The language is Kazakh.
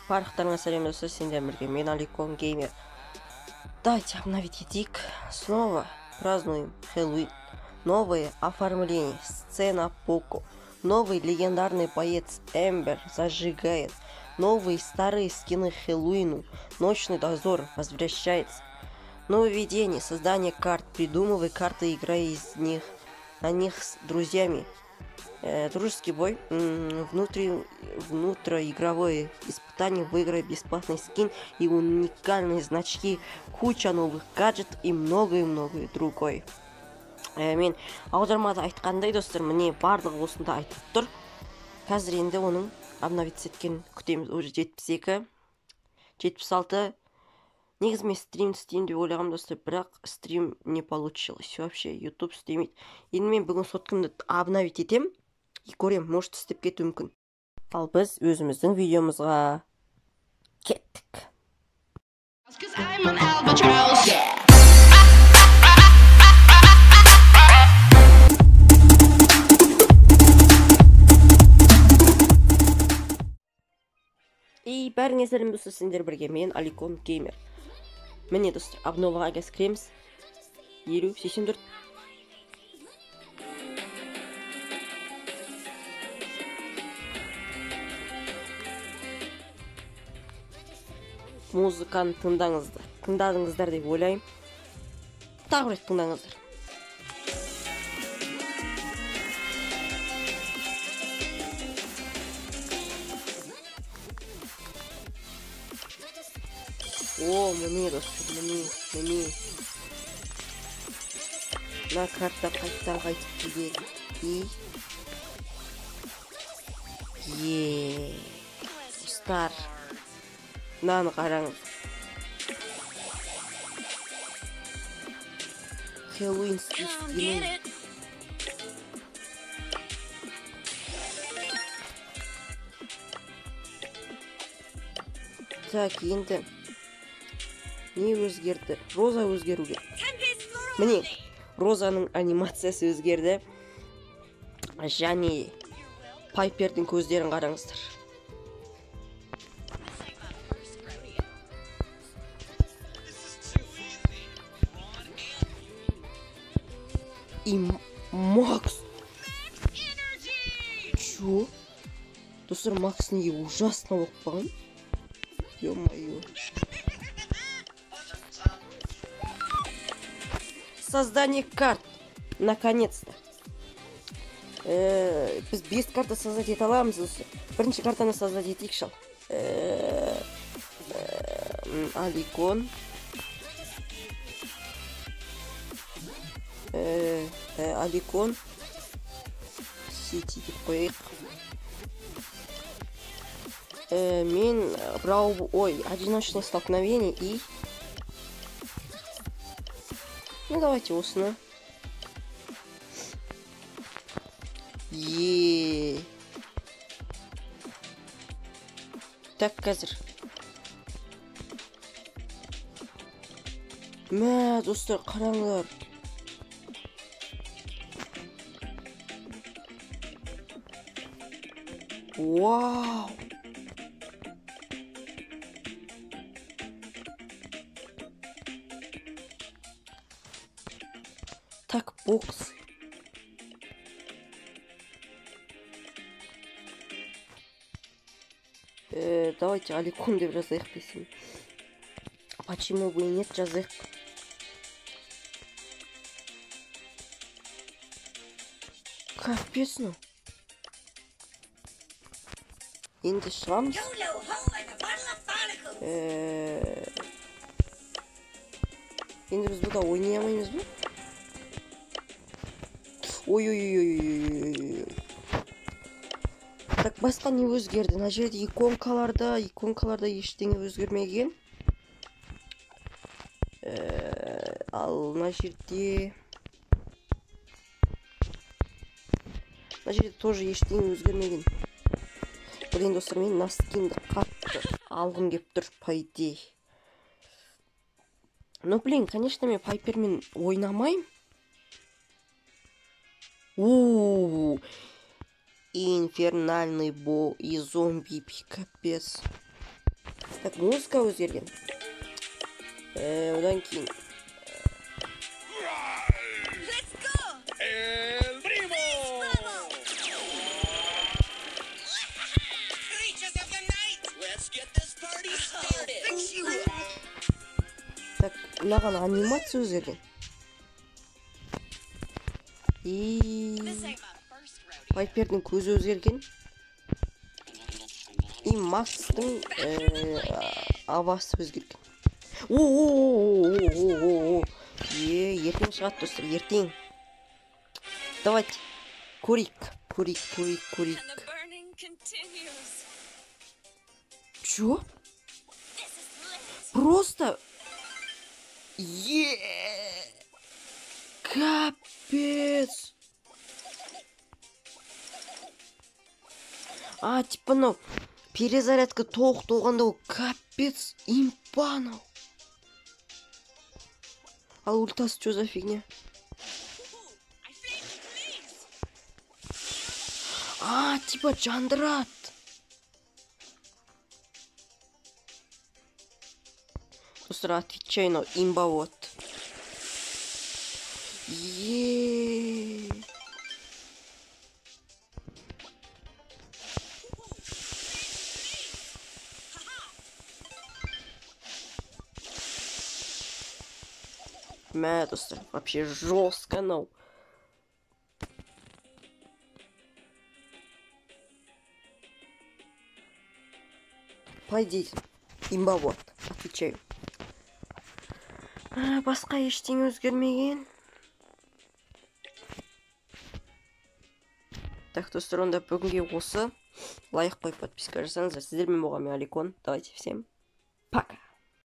Барлықтарыңа сәлем достар, сендермен бірге мен Аликон Геймер. Давайте обновить язык. Снова празднуем Хэллоуин. Новое оформление, сцена Поко. Новый легендарный боец Эмбер зажигает. Новые старые скины Хэллоуину. Ночный дозор возвращается. Нововведение, создание карт. Придумывай карты, играй из них. На них с друзьями. Дружеский бой, внутриигровое испытание, выиграй бесплатный скин и уникальные значки, куча новых гаджетов и многое другое. Мен аудармада айтқандай достар, міне барлығы осында айтып тұр. Қазір енді оның обновиться еткенін күтеміз. Уже 72, 76. Негізі мен стрим деп ойлағам достар, бірақ стрим не получилось. Вообще YouTube істемейді. Енді мен бүгін соткамды обновить етем. И көрем, может істеп кетуі мүмкін. Ал біз өзіміздің видеомызға кеттік. И бәріңе сәлем достар, сендер бірге мен Аликон Геймер. Міне достар, обноваға қазір кіреміз. 50, 84. Музыканы тыңдадыңыздар деп ойлаймын. Тағы бір рет тыңдаңыздар. О, міне достар, міне. Мына карта қайттан қайтып келеді. Достар. Мынаны қараңыз. Хэллоуинский скины. Так, енді не өзгерді? Роза өзгеруге. Міне, Розаның анимациясы өзгерді. Және Пайпердің көздерін қараңыздар. И Макс. Чё? Достар, Макс неге ужасно оқпаған? Ё-моё. Создание карт. Наконец-то. Біз 5 карта создать ете аламыз достар. Бірінші картаны создать етейік шал. Аликон. Аликон Сити деп қояйық. Мен одиночное столкновение и... Ну давайте осыны. Так, қазір. Мә, достар, қараңдар. Вау! Так, боксы. Давайте Аликон деп жазайық десем. Почему бы и нет, жазайық. Капец, ну. Енді шығамыз. Енді біз бұда ойнай алмаймыз ба? Ой. Так, басқа не өзгерді? Мына жерде иконкаларда ештеңе өзгермеген. Ал мына жерде тоже ештеңе өзгермеген. Блин, достар, мен мына скинді қатты алғым кеп тұр, по идее. Ну, блин, конечно, мен Пайпермен ойнамайым. Инфернальный бо и зомби, капец. Так, музыка өзгерген. Одан кейін так, мынаған анимация өзгерген. И Пайпердің көзі өзгерген. И Макстың авасы өзгерген. Ертең шығады достар, ертең. Давайте көрейік. Чё? Просто капец. Типа мынау перезарядка толық толғанда ол капец импа анау. Ал ультасы чё за фигня? Типа жандырат. Достар, отвечаю, имба вот. Мә, достар, вообще жестко, но. Пойдите, имба вот, отвечаю. Басқа ештеңе өзгермеген. Так, достар, онда бүгінге осы. Лайк қойып подписка жасаңыздар. Сіздермен болған мен Аликон. Давайте всем пока.